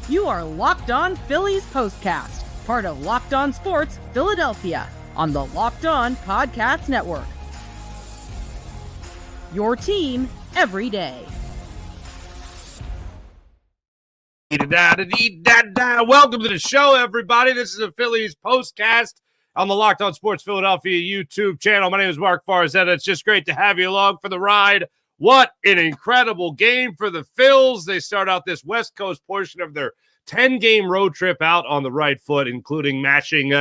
You are Locked On Phillies Postcast, part of Locked On Sports Philadelphia, on the Locked On Podcast Network. Your team every day. Welcome to the show, everybody. This is a Phillies Postcast on the Locked On Sports Philadelphia YouTube channel. My name is Mark Farzetta. It's just great to have you along for the ride. What an incredible game for the Phils. They start out this West Coast portion of their 10-game road trip out on the right foot, including mashing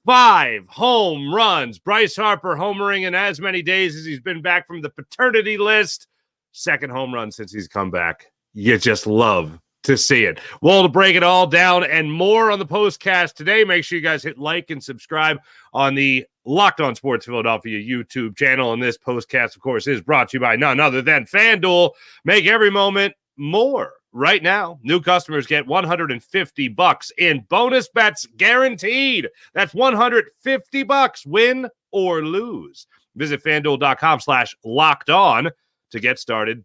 5 home runs. Bryce Harper homering in as many days as he's been back from the paternity list. Second home run since he's come back. You just love to see it. Well, to break it all down and more on the postcast today, make sure you guys hit like and subscribe on the Locked On Sports Philadelphia YouTube channel. And this postcast, of course, is brought to you by none other than FanDuel. Make every moment more. Right now, new customers get $150 in bonus bets guaranteed. That's $150, win or lose. Visit FanDuel.com/locked-on to get started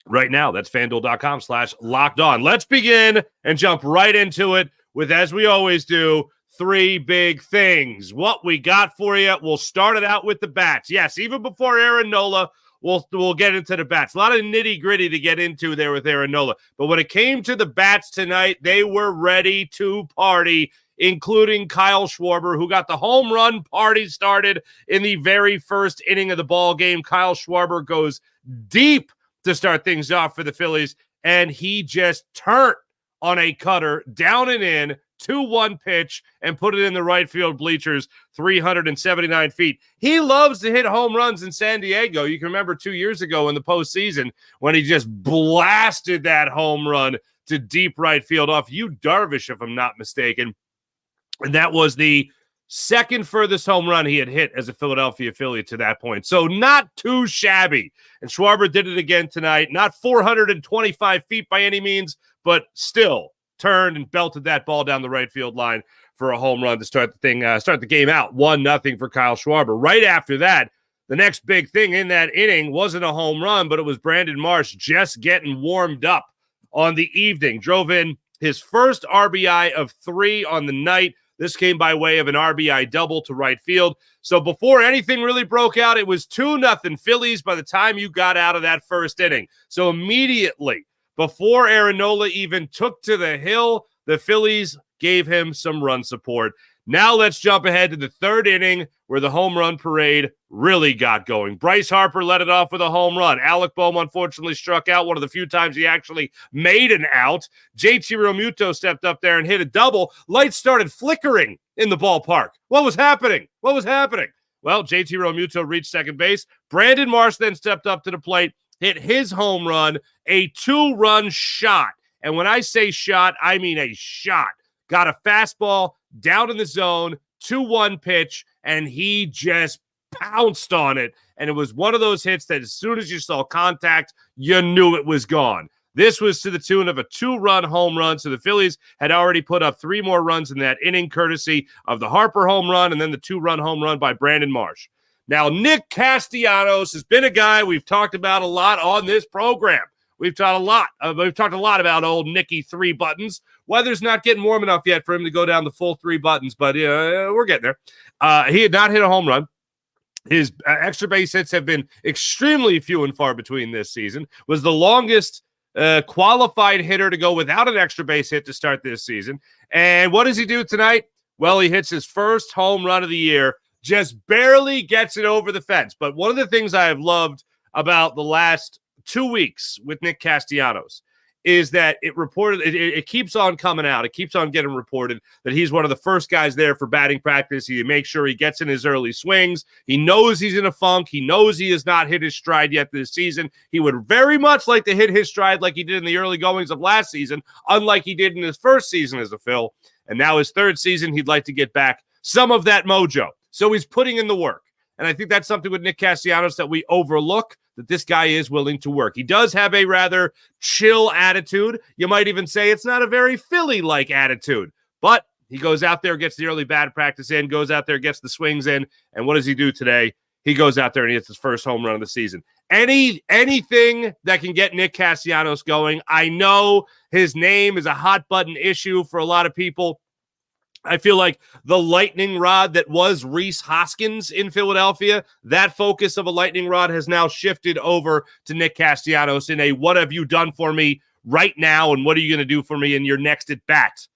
right now. That's FanDuel.com/locked-on. Let's begin and jump right into it with, as we always do, 3 big things. What we got for you, we'll start it out with the bats. Yes, even before Aaron Nola, we'll get into the bats. A lot of nitty-gritty to get into there with Aaron Nola. But when it came to the bats tonight, they were ready to party, including Kyle Schwarber, who got the home run party started in the very first inning of the ball game. Kyle Schwarber goes deep to start things off for the Phillies, and he just turned on a cutter down and in, 2-1 pitch, and put it in the right field bleachers, 379 feet. He loves to hit home runs in San Diego. You can remember 2 years ago in the postseason when he just blasted that home run to deep right field off Yu Darvish, if I'm not mistaken. And that was the second furthest home run he had hit as a Philadelphia Philly to that point. So not too shabby. And Schwarber did it again tonight. Not 425 feet by any means, but still turned and belted that ball down the right field line for a home run to start the game out. 1-0 for Kyle Schwarber. Right after that, the next big thing in that inning wasn't a home run, but it was Brandon Marsh just getting warmed up on the evening. Drove in his first RBI of 3 on the night. This came by way of an RBI double to right field. So before anything really broke out, it was 2-0 Phillies by the time you got out of that first inning. So immediately, before Aaron Nola even took to the hill, the Phillies gave him some run support. Now let's jump ahead to the third inning where the home run parade really got going. Bryce Harper led it off with a home run. Alec Bohm unfortunately struck out, one of the few times he actually made an out. JT Realmuto stepped up there and hit a double. Lights started flickering in the ballpark. What was happening? Well, JT Realmuto reached second base. Brandon Marsh then stepped up to the plate, hit his home run, a 2-run shot. And when I say shot, I mean a shot. Got a fastball down in the zone, 2-1 pitch, and he just pounced on it. And it was one of those hits that as soon as you saw contact, you knew it was gone. This was to the tune of a 2-run home run. So the Phillies had already put up 3 more runs in that inning, courtesy of the Harper home run and then the 2-run home run by Brandon Marsh. Now, Nick Castellanos has been a guy we've talked about a lot on this program. We've talked a lot about old Nicky 3 buttons. Weather's not getting warm enough yet for him to go down the full 3 buttons, but we're getting there. He had not hit a home run. His extra base hits have been extremely few and far between this season. Was the longest qualified hitter to go without an extra base hit to start this season. And what does he do tonight? Well, he hits his first home run of the year. Just barely gets it over the fence. But one of the things I have loved about the last 2 weeks with Nick Castellanos is that it keeps on coming out. It keeps on getting reported that he's one of the first guys there for batting practice. He makes sure he gets in his early swings. He knows he's in a funk. He knows he has not hit his stride yet this season. He would very much like to hit his stride like he did in the early goings of last season, unlike he did in his first season as a Phil. And now his third season, he'd like to get back some of that mojo. So he's putting in the work. And I think that's something with Nick Castellanos that we overlook, that this guy is willing to work. He does have a rather chill attitude. You might even say it's not a very Philly-like attitude. But he goes out there, gets the early bat practice in, goes out there, gets the swings in. And what does he do today? He goes out there and he hits his first home run of the season. anything that can get Nick Castellanos going. I know his name is a hot button issue for a lot of people. I feel like the lightning rod that was Rhys Hoskins in Philadelphia, that focus of a lightning rod has now shifted over to Nick Castellanos in a what have you done for me right now and what are you going to do for me in your next at bat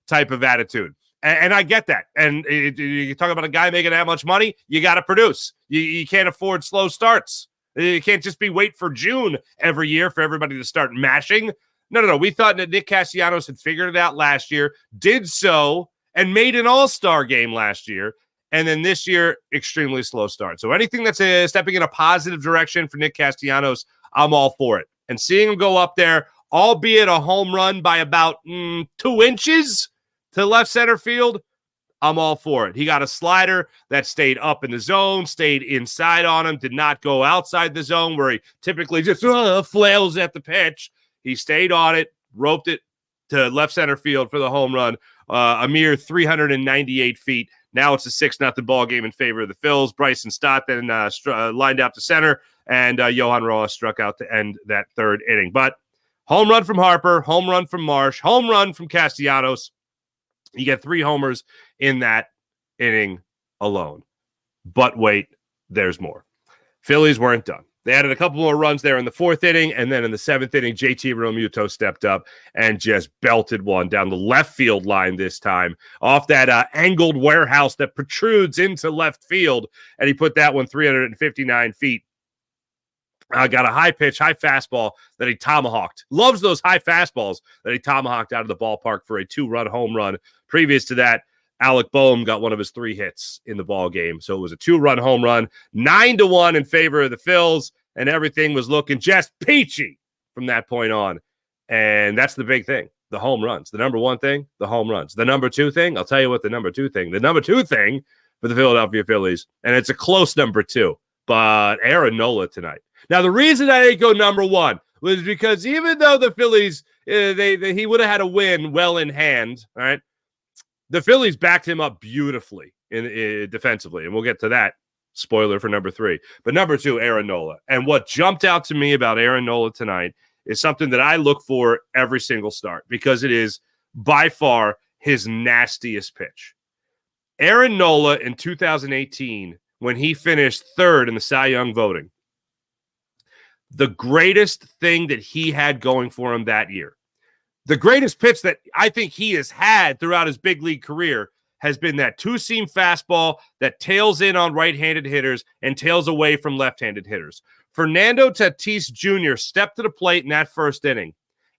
type of attitude. And I get that. And you talk about a guy making that much money, you got to produce. You can't afford slow starts. You can't just be wait for June every year for everybody to start mashing. No. We thought that Nick Castellanos had figured it out last year, did so, and made an all-star game last year. And then this year, extremely slow start. So anything that's stepping in a positive direction for Nick Castellanos, I'm all for it. And seeing him go up there, albeit a home run by about 2 inches to left center field, I'm all for it. He got a slider that stayed up in the zone, stayed inside on him, did not go outside the zone where he typically just flails at the pitch. He stayed on it, roped it to left center field for the home run. A mere 398 feet. Now it's a 6-0 ball game in favor of the Phils. Bryson Stott then lined out to center, and Johan Rojas struck out to end that third inning. But home run from Harper, home run from Marsh, home run from Castellanos. You get 3 homers in that inning alone. But wait, there's more. Phillies weren't done. They added a couple more runs there in the 4th inning, and then in the 7th inning, JT Realmuto stepped up and just belted one down the left field line this time, off that angled warehouse that protrudes into left field, and he put that one 359 feet. Got a high pitch, high fastball that he tomahawked. Loves those high fastballs that he tomahawked out of the ballpark for a 2-run home run. Previous to that, Alec Bohm got one of his 3 hits in the ball game. So it was a 2-run home run, 9-1 in favor of the Phils, and everything was looking just peachy from that point on. And that's the big thing, the home runs. The number one thing, the home runs. The number 2 thing, I'll tell you what the number 2 thing for the Philadelphia Phillies, and it's a close number 2, but Aaron Nola tonight. Now, the reason I didn't go number 1 was because even though the Phillies, he would have had a win well in hand, all right, the Phillies backed him up beautifully in defensively, and we'll get to that. Spoiler for number 3. But number 2, Aaron Nola. And what jumped out to me about Aaron Nola tonight is something that I look for every single start because it is by far his nastiest pitch. Aaron Nola in 2018, when he finished 3rd in the Cy Young voting, the greatest thing that he had going for him that year, the greatest pitch that I think he has had throughout his big league career has been that 2-seam fastball that tails in on right-handed hitters and tails away from left-handed hitters. Fernando Tatis Jr. stepped to the plate in that 1st inning,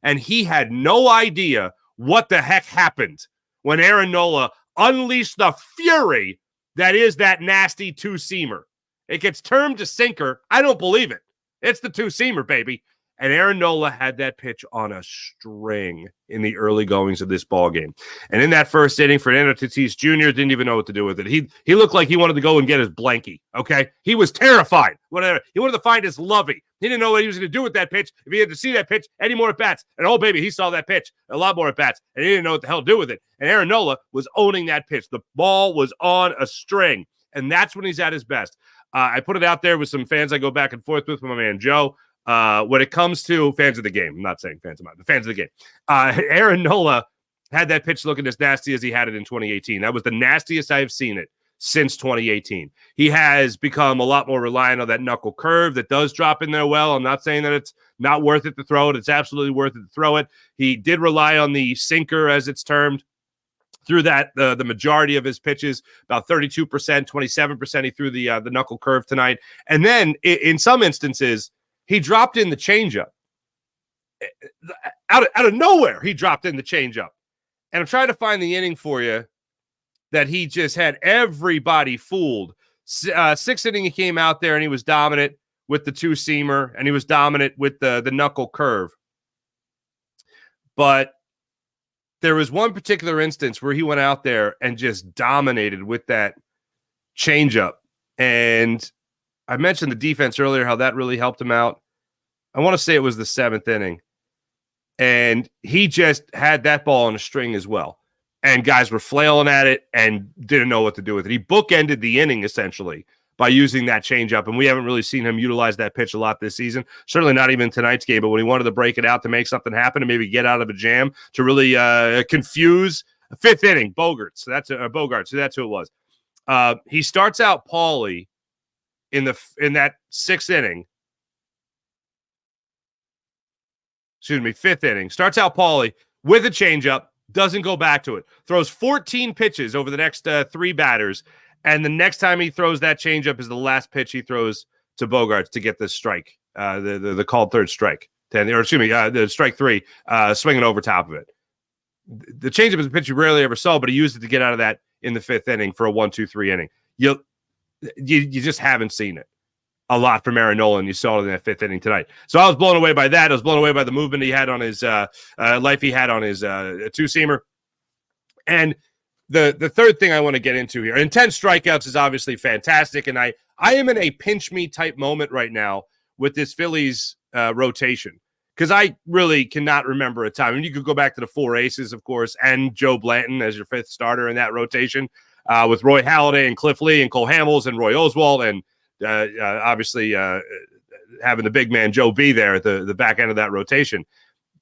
and he had no idea what the heck happened when Aaron Nola unleashed the fury that is that nasty 2-seamer. It gets termed a sinker. I don't believe it. It's the 2-seamer, baby. And Aaron Nola had that pitch on a string in the early goings of this ball game. And in that 1st inning, Fernando Tatis Jr. didn't even know what to do with it. He looked like he wanted to go and get his blankie, okay? He was terrified. Whatever. He wanted to find his lovey. He didn't know what he was going to do with that pitch, if he had to see that pitch, any more at-bats. And, oh, baby, he saw that pitch, a lot more at-bats, and he didn't know what the hell to do with it. And Aaron Nola was owning that pitch. The ball was on a string, and that's when he's at his best. I put it out there with some fans I go back and forth with my man Joe. When it comes to fans of the game, I'm not saying fans of mine, the fans of the game. Aaron Nola had that pitch looking as nasty as he had it in 2018. That was the nastiest I have seen it since 2018. He has become a lot more reliant on that knuckle curve that does drop in there well. I'm not saying that it's not worth it to throw it. It's absolutely worth it to throw it. He did rely on the sinker, as it's termed, through that the majority of his pitches, about 32%, 27%. He threw the knuckle curve tonight. And then in some instances, he dropped in the changeup. Out of nowhere, he dropped in the changeup. And I'm trying to find the inning for you that he just had everybody fooled. 6th inning, he came out there and he was dominant with the 2-seamer, and he was dominant with the knuckle curve. But there was one particular instance where he went out there and just dominated with that changeup. And I mentioned the defense earlier, how that really helped him out. I want to say it was the 7th inning. And he just had that ball on a string as well. And guys were flailing at it and didn't know what to do with it. He bookended the inning, essentially, by using that changeup, and we haven't really seen him utilize that pitch a lot this season. Certainly not even tonight's game, but when he wanted to break it out to make something happen and maybe get out of a jam to really confuse fifth inning, Bogarts. So that's who it was. He starts out Paulie in that sixth inning. Fifth inning. Starts out Paulie with a changeup, doesn't go back to it. Throws 14 pitches over the next three batters. And the next time he throws that changeup is the last pitch he throws to Bogarts to get the strike, the called third strike. The strike three, swinging over top of it. The changeup is a pitch you rarely ever saw, but he used it to get out of that in the fifth inning for a 1-2-3 inning. You just haven't seen it a lot from Aaron Nola, and you saw it in that fifth inning tonight. So I was blown away by that. I was blown away by the movement he had on his two-seamer. And the third thing I want to get into here, and 10 strikeouts is obviously fantastic, and I am in a pinch me type moment right now with this Phillies rotation, because I really cannot remember a time. And you could go back to the four aces, of course, and Joe Blanton as your fifth starter in that rotation, with Roy Halladay and Cliff Lee and Cole Hamels and Roy Oswalt, and obviously having the big man Joe B there at the back end of that rotation.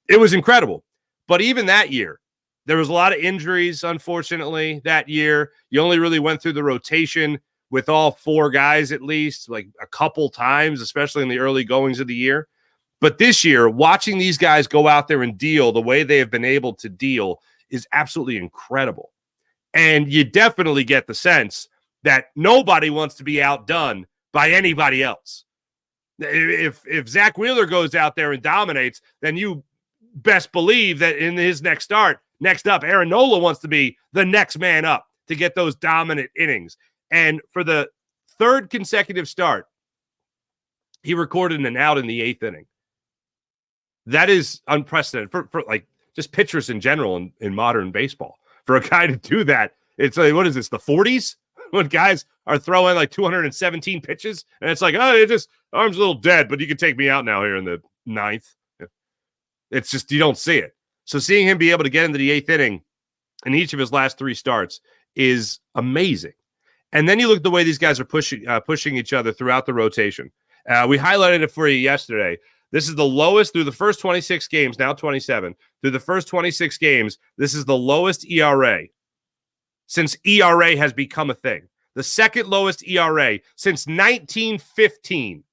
It was incredible. But even that year, there was a lot of injuries, unfortunately, that year. You only really went through the rotation with all four guys at least, like a couple times, especially in the early goings of the year. But this year, watching these guys go out there and deal the way they have been able to deal is absolutely incredible. And you definitely get the sense that nobody wants to be outdone by anybody else. If Zach Wheeler goes out there and dominates, then you best believe that in his next up, Aaron Nola wants to be the next man up to get those dominant innings. And for the third consecutive start, he recorded an out in the eighth inning. That is unprecedented for like just pitchers in general in modern baseball. For a guy to do that, it's like, what is this, the 40s? When guys are throwing like 217 pitches, and it's like, oh, it just arm's a little dead, but you can take me out now here in the ninth. It's just, you don't see it. So seeing him be able to get into the eighth inning in each of his last three starts is amazing. And then you look at the way these guys are pushing each other throughout the rotation. We highlighted it for you yesterday. This is the lowest through the first 26 games, now 27. Through the first 26 games, this is the lowest ERA since ERA has become a thing. The second lowest ERA since 1915.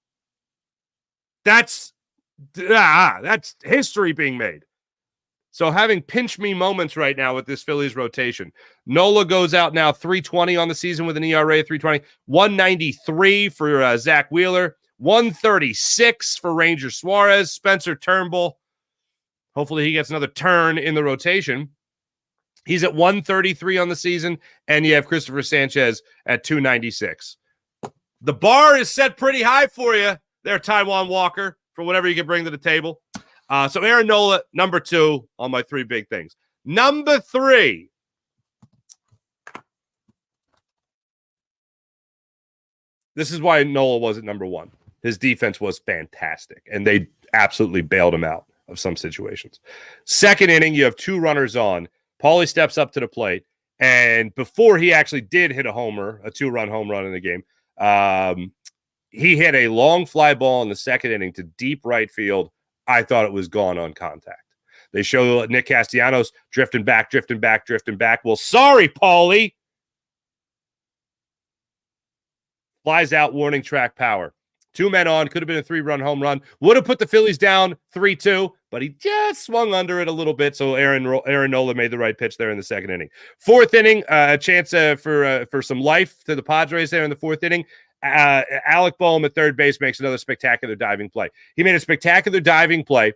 That's history being made. So having pinch me moments right now with this Phillies rotation. Nola goes out now 3.20 on the season with an ERA 3.20, 1.93 for Zach Wheeler, 1.36 for Ranger Suarez, Spencer Turnbull. Hopefully he gets another turn in the rotation. He's at 1.33 on the season, and you have Christopher Sanchez at 2.96. The bar is set pretty high for you there, Taijuan Walker, for whatever you can bring to the table. So Aaron Nola, number 2 on my three big things. Number 3. This is why Nola wasn't number 1. His defense was fantastic, and they absolutely bailed him out of some situations. Second inning, you have 2 runners on. Paulie steps up to the plate, and before he actually did hit a homer, a 2-run home run in the game, he hit a long fly ball in the second inning to deep right field. I thought it was gone on contact. They show Nick Castellanos drifting back. Well, sorry, Paulie. Flies out, warning track power. 2 men on, could have been a 3-run home run. Would have put the Phillies down 3-2, but he just swung under it a little bit, so Aaron Nola made the right pitch there in the second inning. Fourth inning, a chance for some life to the Padres there in the fourth inning. Alec Bohm at third base makes another spectacular diving play. He made a spectacular diving play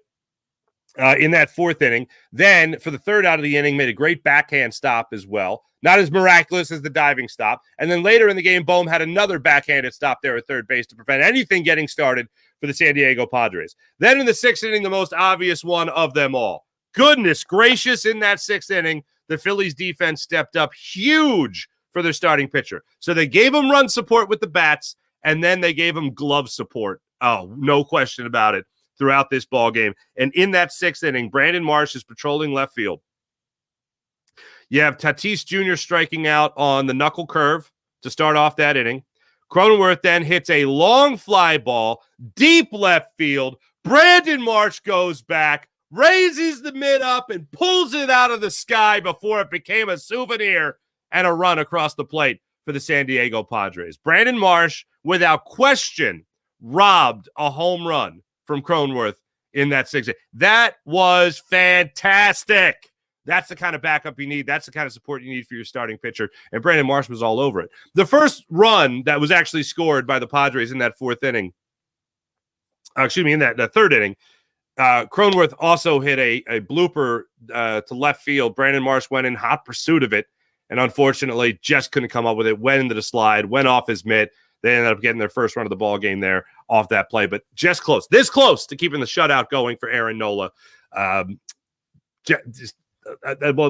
in that fourth inning. Then, for the third out of the inning, made a great backhand stop as well. Not as miraculous as the diving stop. And then later in the game, Bohm had another backhanded stop there at third base to prevent anything getting started for the San Diego Padres. Then in the sixth inning, the most obvious one of them all. Goodness gracious, in that sixth inning, the Phillies defense stepped up huge for their starting pitcher. So they gave him run support with the bats, and then they gave him glove support. Oh, no question about it, throughout this ball game. And in that sixth inning, Brandon Marsh is patrolling left field. You have Tatis Jr. striking out on the knuckle curve to start off that inning. Cronenworth then hits a long fly ball, deep left field. Brandon Marsh goes back, raises the mitt up, and pulls it out of the sky before it became a souvenir and a run across the plate for the San Diego Padres. Brandon Marsh, without question, robbed a home run from Cronenworth in that sixth. That was fantastic. That's the kind of backup you need. That's the kind of support you need for your starting pitcher. And Brandon Marsh was all over it. The first run that was actually scored by the Padres in that fourth inning, in that third inning, Cronenworth also hit a blooper to left field. Brandon Marsh went in hot pursuit of it, and unfortunately just couldn't come up with it. Went into the slide, went off his mitt. They ended up getting their first run of the ball game there off that play, but just close. This close to keeping the shutout going for Aaron Nola.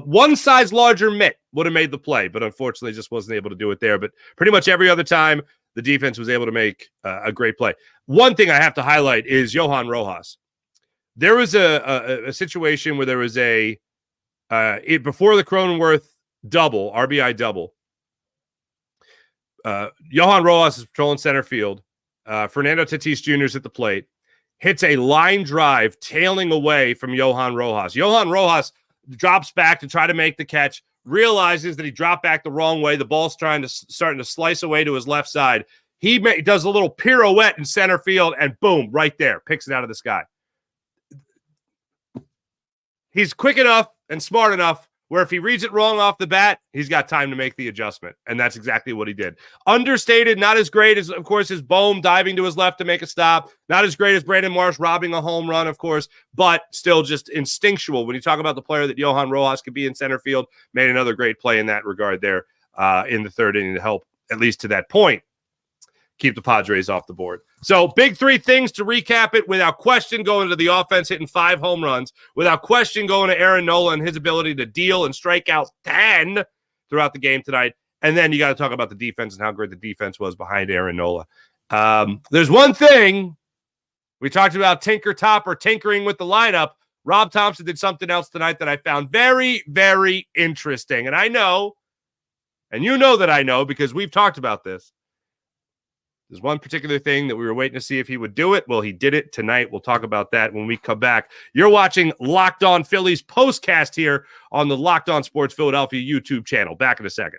One size larger mitt would have made the play, but unfortunately just wasn't able to do it there. But pretty much every other time, the defense was able to make a great play. One thing I have to highlight is Johan Rojas. There was a situation where there was before the Cronenworth double, RBI double, Johan Rojas is patrolling center field. Fernando Tatis Jr. is at the plate, hits a line drive tailing away from Johan Rojas. Johan Rojas drops back to try to make the catch, realizes that he dropped back the wrong way. The ball's starting to slice away to his left side. He does a little pirouette in center field, and boom, right there, picks it out of the sky. He's quick enough and smart enough where if he reads it wrong off the bat, he's got time to make the adjustment, and that's exactly what he did. Understated, not as great as, of course, his Bohm diving to his left to make a stop, not as great as Brandon Marsh robbing a home run, of course, but still just instinctual. When you talk about the player that Johan Rojas could be in center field, made another great play in that regard there in the third inning to help, at least to that point, keep the Padres off the board. So big three things to recap it. Without question, going to the offense, hitting 5 home runs. Without question, going to Aaron Nola and his ability to deal and strike out 10 throughout the game tonight. And then you got to talk about the defense and how great the defense was behind Aaron Nola. There's one thing. We talked about Tinker Topper tinkering with the lineup. Rob Thompson did something else tonight that I found very, very interesting. And I know, and you know that I know because we've talked about this. There's one particular thing that we were waiting to see if he would do it. Well, he did it tonight. We'll talk about that when we come back. You're watching Locked On Phillies postcast here on the Locked On Sports Philadelphia YouTube channel. Back in a second.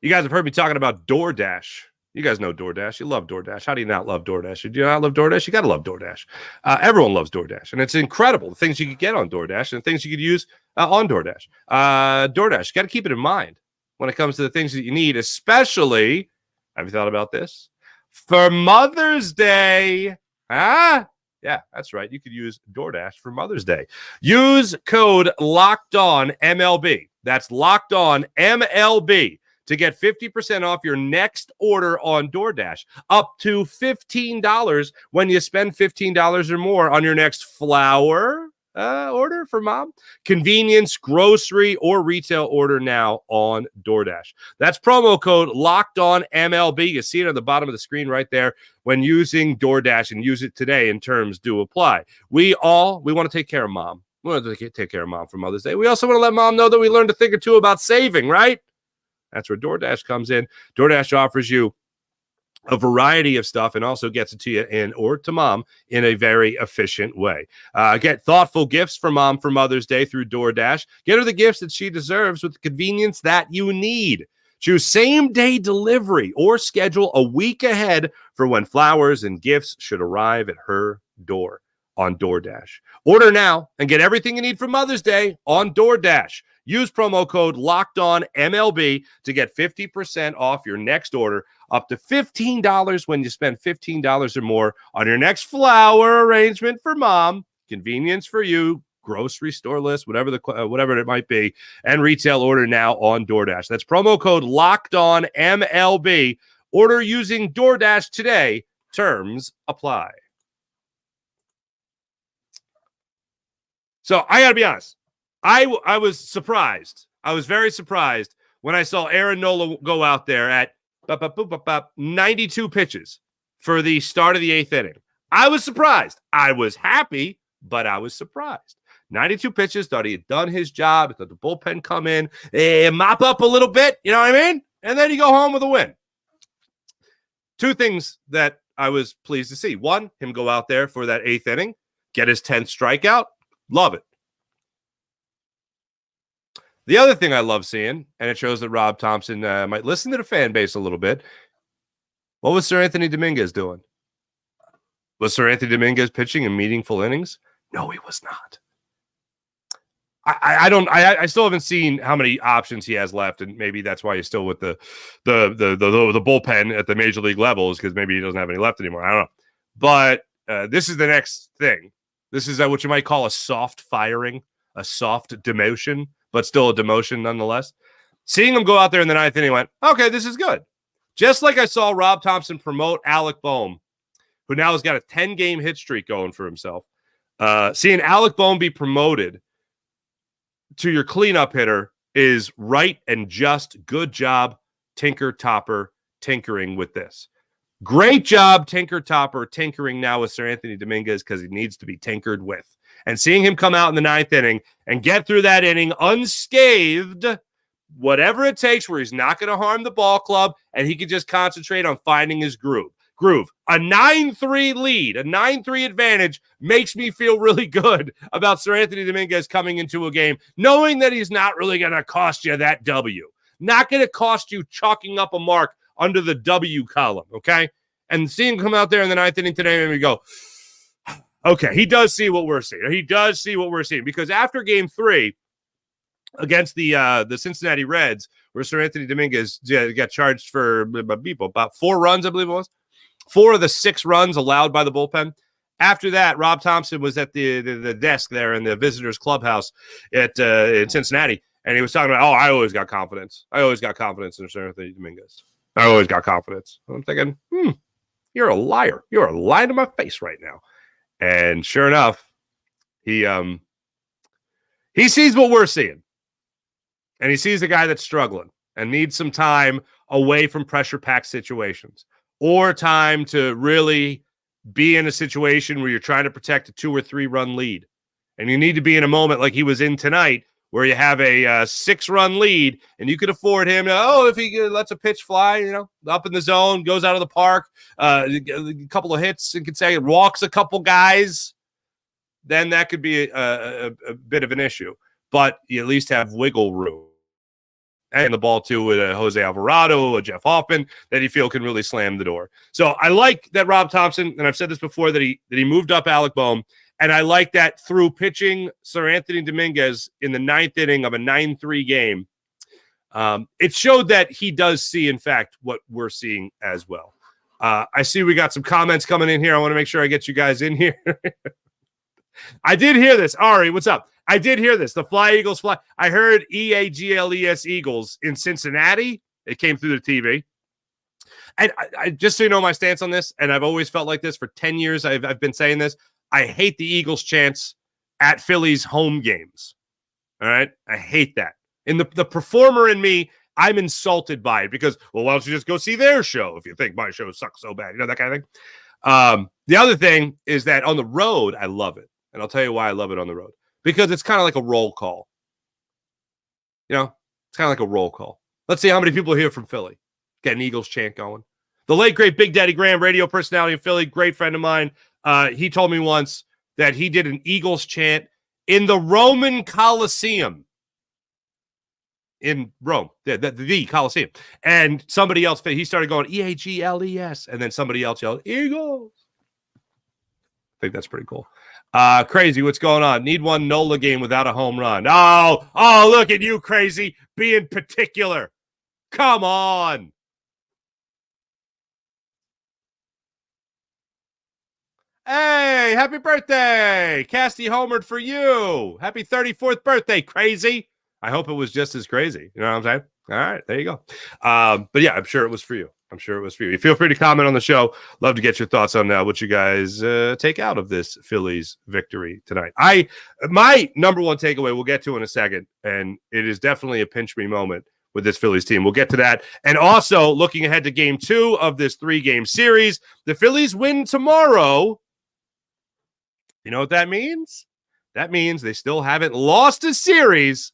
You guys have heard me talking about DoorDash. You guys know DoorDash. You love DoorDash. How do you not love DoorDash? Do you not love DoorDash? You got to love DoorDash. Everyone loves DoorDash, and it's incredible the things you could get on DoorDash and the things you could use on DoorDash. DoorDash, you got to keep it in mind when it comes to the things that you need, especially, have you thought about this? For Mother's Day. Yeah, that's right. You could use DoorDash for Mother's Day. Use code LOCKEDONMLB. That's LOCKEDONMLB to get 50% off your next order on DoorDash. Up to $15 when you spend $15 or more on your next flour order for mom, convenience, grocery, or retail order now on DoorDash. That's promo code LOCKEDONMLB. You see it on the bottom of the screen right there when using DoorDash, and use it today, and terms do apply. We want to take care of mom. We want to take care of mom for Mother's Day. We also want to let mom know that we learned a thing or two about saving, right? That's where DoorDash comes in. DoorDash offers you a variety of stuff and also gets it to you or to mom in a very efficient way. Get thoughtful gifts for mom for Mother's Day through DoorDash. Get her the gifts that she deserves with the convenience that you need. Choose same-day delivery or schedule a week ahead for when flowers and gifts should arrive at her door on DoorDash. Order now and get everything you need for Mother's Day on DoorDash. Use promo code LOCKEDONMLB to get 50% off your next order, up to $15 when you spend $15 or more on your next flower arrangement for mom, convenience for you, grocery store list, whatever it might be, and retail order now on DoorDash. That's promo code LOCKEDONMLB. Order using DoorDash today. Terms apply. So I got to be honest. I was surprised. I was very surprised when I saw Aaron Nola go out there at 92 pitches for the start of the 8th inning. I was surprised. I was happy, but I was surprised. 92 pitches, thought he had done his job, thought the bullpen come in, mop up a little bit, you know what I mean? And then you go home with a win. Two things that I was pleased to see. One, him go out there for that 8th inning, get his 10th strikeout. Love it. The other thing I love seeing, and it shows that Rob Thompson might listen to the fan base a little bit. What was Sir Anthony Dominguez doing? Was Sir Anthony Dominguez pitching in meaningful innings? No, he was not. I still haven't seen how many options he has left, and maybe that's why he's still with the bullpen at the major league levels, because maybe he doesn't have any left anymore. I don't know. But this is the next thing. This is what you might call a soft firing, a soft demotion, but still a demotion nonetheless. Seeing him go out there in the 9th inning, went, okay, this is good. Just like I saw Rob Thompson promote Alec Bohm, who now has got a 10-game hit streak going for himself. Seeing Alec Bohm be promoted to your cleanup hitter is right and just. Good job, Tinker Topper, tinkering with this. Great job, Tinker Topper, tinkering now with Sir Anthony Dominguez, because he needs to be tinkered with. And seeing him come out in the 9th inning and get through that inning unscathed, whatever it takes, where he's not going to harm the ball club and he can just concentrate on finding his groove. A 9-3 lead, a 9-3 advantage makes me feel really good about Sir Anthony Dominguez coming into a game, knowing that he's not really going to cost you that W. Not going to cost you chalking up a mark under the W column, okay? And seeing him come out there in the 9th inning today, and we go, okay, he does see what we're seeing. He does see what we're seeing, because after Game 3 against the Cincinnati Reds, where Sir Anthony Dominguez got charged for about 4 runs, I believe it was. 4 of the 6 runs allowed by the bullpen. After that, Rob Thompson was at the desk there in the visitors' clubhouse in Cincinnati, and he was talking about, I always got confidence. I always got confidence in Sir Anthony Dominguez. I always got confidence. I'm thinking, you're a liar. You're lying to my face right now. And sure enough, he sees what we're seeing. And he sees a guy that's struggling and needs some time away from pressure-packed situations, or time to really be in a situation where you're trying to protect a 2 or 3 run lead. And you need to be in a moment like he was in tonight, where you have a 6-run lead and you could afford him to, if he lets a pitch fly, up in the zone, goes out of the park, a couple of hits and consecutive, walks a couple guys, then that could be a bit of an issue. But you at least have wiggle room. And the ball, too, with a Jose Alvarado, a Jeff Hoffman, that you feel can really slam the door. So I like that Rob Thompson, and I've said this before, that he moved up Alec Bohm, and I like that through pitching Sir Anthony Dominguez in the 9th inning of a 9-3 game, it showed that he does see, in fact, what we're seeing as well. I see we got some comments coming in here. I want to make sure I get you guys in here. I did hear this. Ari, what's up? I did hear this. The Fly Eagles fly. I heard EAGLES Eagles in Cincinnati. It came through the TV. And I just so you know my stance on this, and I've always felt like this for 10 years. I've been saying this. I hate the Eagles chants at Phillies home games. All right? I hate that. In the performer in me, I'm insulted by it because, why don't you just go see their show if you think my show sucks so bad? That kind of thing. The other thing is that on the road, I love it. And I'll tell you why I love it on the road. Because it's kind of like a roll call. It's kind of like a roll call. Let's see how many people are here from Philly. Get an Eagles chant going. The late, great Big Daddy Graham, radio personality in Philly, great friend of mine. He told me once that he did an Eagles chant in the Roman Coliseum in Rome, the Coliseum. And somebody else, he started going EAGLES, and then somebody else yelled, Eagles. I think that's pretty cool. Crazy, what's going on? Need one Nola game without a home run. Oh, look at you, Crazy, being particular. Come on. Hey, happy birthday. Casty homered for you. Happy 34th birthday, Crazy. I hope it was just as crazy. You know what I'm saying? All right, there you go. But yeah, I'm sure it was for you. You feel free to comment on the show. Love to get your thoughts on what you guys take out of this Phillies victory tonight. My number one takeaway we'll get to in a second, and it is definitely a pinch me moment with this Phillies team. We'll get to that. And also looking ahead to Game 2 of this 3-game series, the Phillies win tomorrow. You know what that means? That means they still haven't lost a series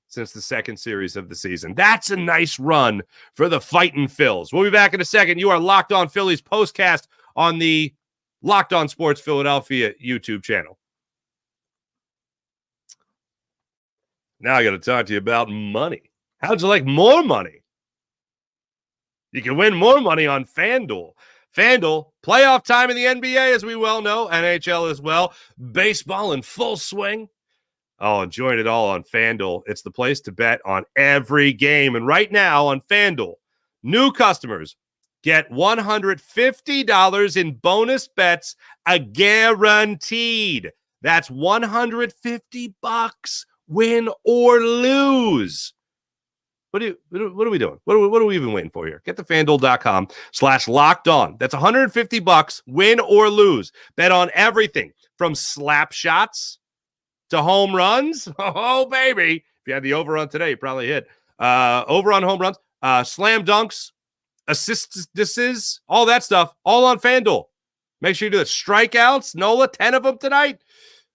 since the second series of the season. That's a nice run for the Fightin' Phils. We'll be back in a second. You are Locked On Phillies postcast on the Locked On Sports Philadelphia YouTube channel. Now I got to talk to you about money. How'd you like more money? You can win more money on FanDuel. FanDuel, playoff time in the NBA, as we well know, NHL as well, baseball in full swing. Oh, enjoying it all on FanDuel. It's the place to bet on every game. And right now on FanDuel, new customers get $150 in bonus bets, guaranteed. That's $150, win or lose. What are we doing? What are we even waiting for here? Get to FanDuel.com/locked on. That's $150, win or lose. Bet on everything from slap shots to home runs. Oh, baby. If you had the over on today, you probably hit. Over on home runs, slam dunks, assists, all that stuff, all on FanDuel. Make sure you do it. Strikeouts, Nola, 10 of them tonight.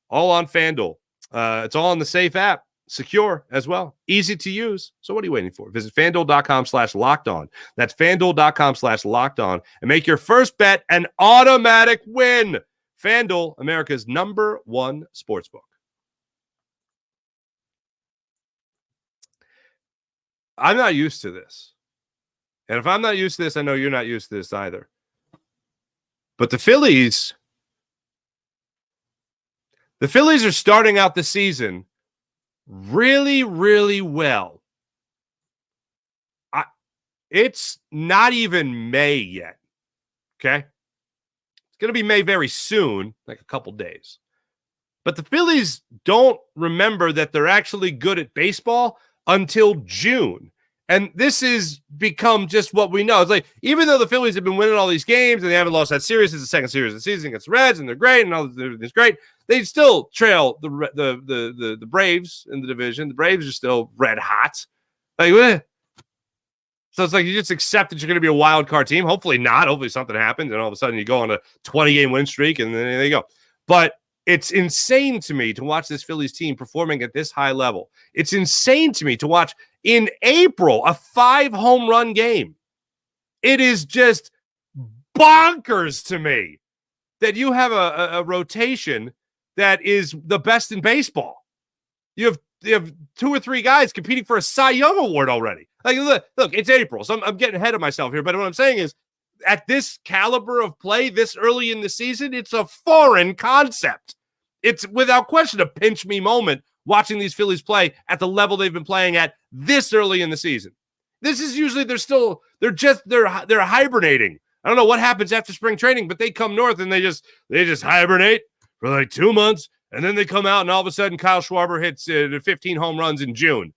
All on FanDuel. It's all on the safe app. Secure as well. Easy to use. So what are you waiting for? Visit FanDuel.com/locked on. That's FanDuel.com/locked on and make your first bet an automatic win. FanDuel, America's #1 sportsbook. I'm not used to this. And if I'm not used to this, I know you're not used to this either. But the Phillies are starting out the season really, really well. It's not even May yet, okay? It's going to be May very soon, like a couple days. But the Phillies don't remember that they're actually good at baseball until June. And this has become just what we know. It's like, even though the Phillies have been winning all these games and they haven't lost that series since the second series of the season against the Reds, and they're great and all this great, they still trail the Braves in the division. The Braves are still red hot. Like, so it's like you just accept that you're going to be a wild card team. Hopefully not. Hopefully something happens and all of a sudden you go on a 20-game win streak and then there you go. But it's insane to me to watch this Phillies team performing at this high level. It's insane to me to watch in April a 5-home run game. It is just bonkers to me that you have a rotation that is the best in baseball. You have 2 or 3 guys competing for a Cy Young award already. Like, look, it's April, so I'm getting ahead of myself here. But what I'm saying is, at this caliber of play this early in the season, it's a foreign concept. It's without question a pinch me moment watching these Phillies play at the level they've been playing at this early in the season. This is usually they're hibernating. I don't know what happens after spring training, but they come north and they just hibernate for like 2 months, and then they come out and all of a sudden Kyle Schwarber hits 15 home runs in June.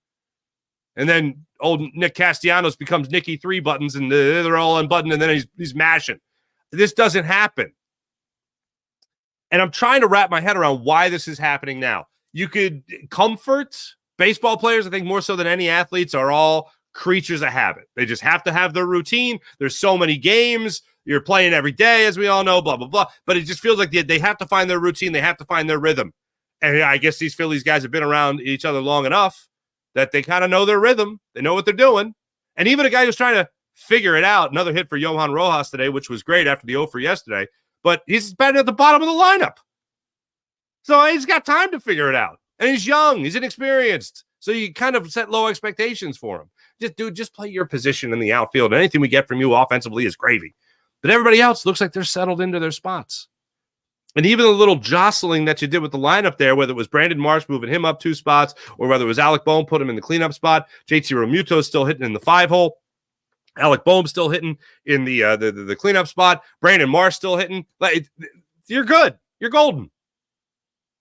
And then old Nick Castellanos becomes Nicky 3 buttons, and they're all unbuttoned, and then he's mashing. This doesn't happen. And I'm trying to wrap my head around why this is happening now. You could comfort baseball players, I think more so than any athletes, are all creatures of habit. They just have to have their routine. There's so many games. You're playing every day, as we all know, blah, blah, blah. But it just feels like they have to find their routine. They have to find their rhythm. And I guess these Phillies guys have been around each other long enough that they kind of know their rhythm. They know what they're doing. And even a guy who's trying to figure it out, another hit for Johan Rojas today, which was great after the 0 for yesterday, but he's batting at the bottom of the lineup. So he's got time to figure it out. And he's young. He's inexperienced. So you kind of set low expectations for him. Just play your position in the outfield. Anything we get from you offensively is gravy. But everybody else looks like they're settled into their spots. And even the little jostling that you did with the lineup there, whether it was Brandon Marsh moving him up 2 spots, or whether it was Alec Bohm put him in the cleanup spot, JT Realmuto still hitting in the 5-hole, Alec Bohm still hitting in the cleanup spot, Brandon Marsh still hitting. You're good. You're golden.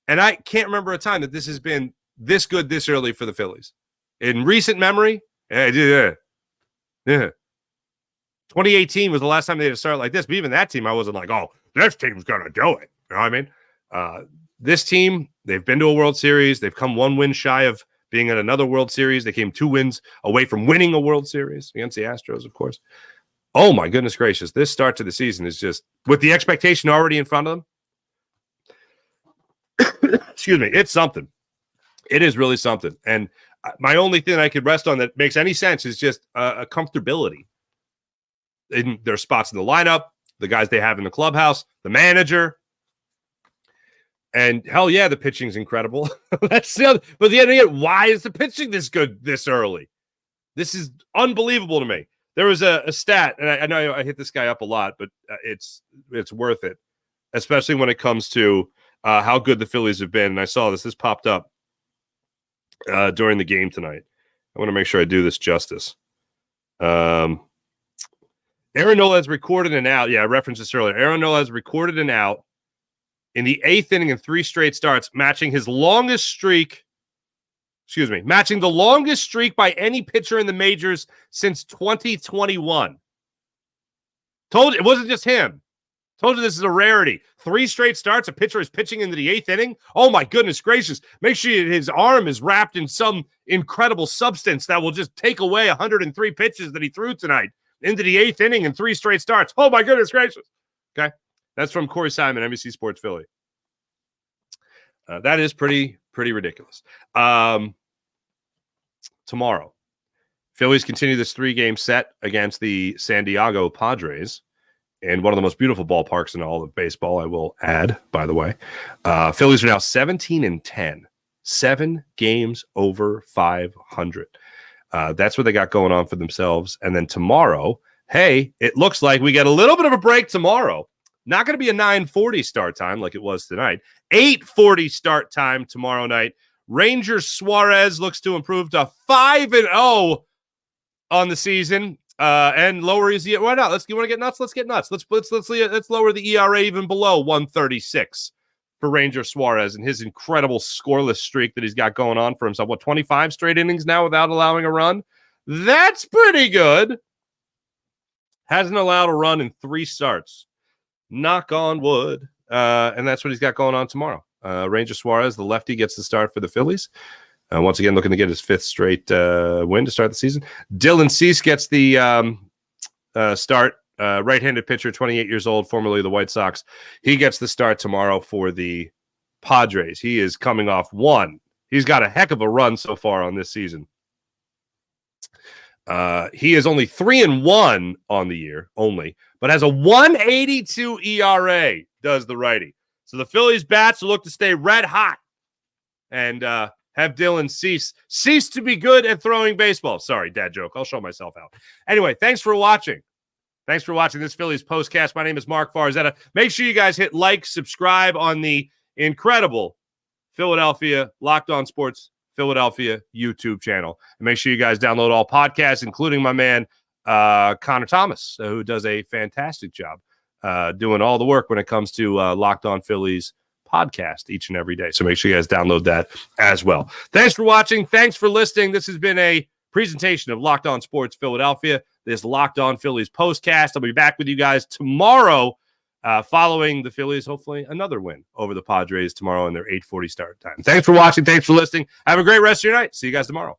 And I can't remember a time that this has been this good this early for the Phillies. In recent memory, 2018 was the last time they had a start like this. But even that team, I wasn't like, oh, this team's going to do it. You know what I mean? This team, they've been to a World Series. They've come 1 win shy of being at another World Series. They came 2 wins away from winning a World Series against the Astros, of course. Oh, my goodness gracious. This start to the season is just, with the expectation already in front of them, Excuse me. It's something. It is really something. And my only thing I could rest on that makes any sense is just a comfortability in their spots in the lineup, the guys they have in the clubhouse, the manager. And hell yeah, the pitching's incredible. That's the other. But the end of it, why is the pitching this good this early? This is unbelievable to me. There was a stat, and I know I hit this guy up a lot, but it's worth it, especially when it comes to how good the Phillies have been. And I saw this. This popped up during the game tonight. I want to make sure I do this justice. Aaron Nola has recorded an out. Yeah, I referenced this earlier. Aaron Nola has recorded an out in the 8th inning in 3 straight starts, matching the longest streak by any pitcher in the majors since 2021. Told you, it wasn't just him. Told you this is a rarity. 3 straight starts, a pitcher is pitching into the 8th inning. Oh, my goodness gracious. Make sure his arm is wrapped in some incredible substance that will just take away 103 pitches that he threw tonight into the 8th inning in 3 straight starts. Oh, my goodness gracious. Okay. That's from Corey Simon, NBC Sports Philly. That is pretty ridiculous. Tomorrow, Phillies continue this 3-game set against the San Diego Padres in one of the most beautiful ballparks in all of baseball, I will add, by the way. Phillies are now 17-10, 7 games over 500. That's what they got going on for themselves. And then tomorrow, hey, it looks like we get a little bit of a break tomorrow. Not going to be a 9:40 start time like it was tonight. 8:40 start time tomorrow night. Rangers Suarez looks to improve to 5-0 on the season and lower his. Why not? You want to get nuts? Let's get nuts. Let's lower the ERA even below 136 for Ranger Suarez and his incredible scoreless streak that he's got going on for himself. 25 straight innings now without allowing a run? That's pretty good. Hasn't allowed a run in 3 starts. Knock on wood. And that's what he's got going on tomorrow. Ranger Suarez, the lefty, gets the start for the Phillies. Once again, looking to get his 5th straight win to start the season. Dylan Cease gets the start. Right-handed pitcher, 28 years old, formerly the White Sox. He gets the start tomorrow for the Padres. He is coming off 1. He's got a heck of a run so far on this season. He is only 3-1 on the year, but has a 1.82 ERA, does the righty. So the Phillies bats look to stay red hot and have Dylan cease to be good at throwing baseball. Sorry, dad joke. I'll show myself out. Anyway, thanks for watching. Thanks for watching this Phillies postcast. My name is Mark Farzetta. Make sure you guys hit like, subscribe on the incredible Philadelphia Locked On Sports Philadelphia YouTube channel. And make sure you guys download all podcasts, including my man, Connor Thomas, who does a fantastic job doing all the work when it comes to Locked On Phillies podcast each and every day. So make sure you guys download that as well. Thanks for watching. Thanks for listening. This has been a presentation of Locked On Sports Philadelphia, this Locked On Phillies postcast. I'll be back with you guys tomorrow following the Phillies, hopefully another win over the Padres tomorrow in their 8:40 start time. Thanks for watching. Thanks for listening. Have a great rest of your night. See you guys tomorrow.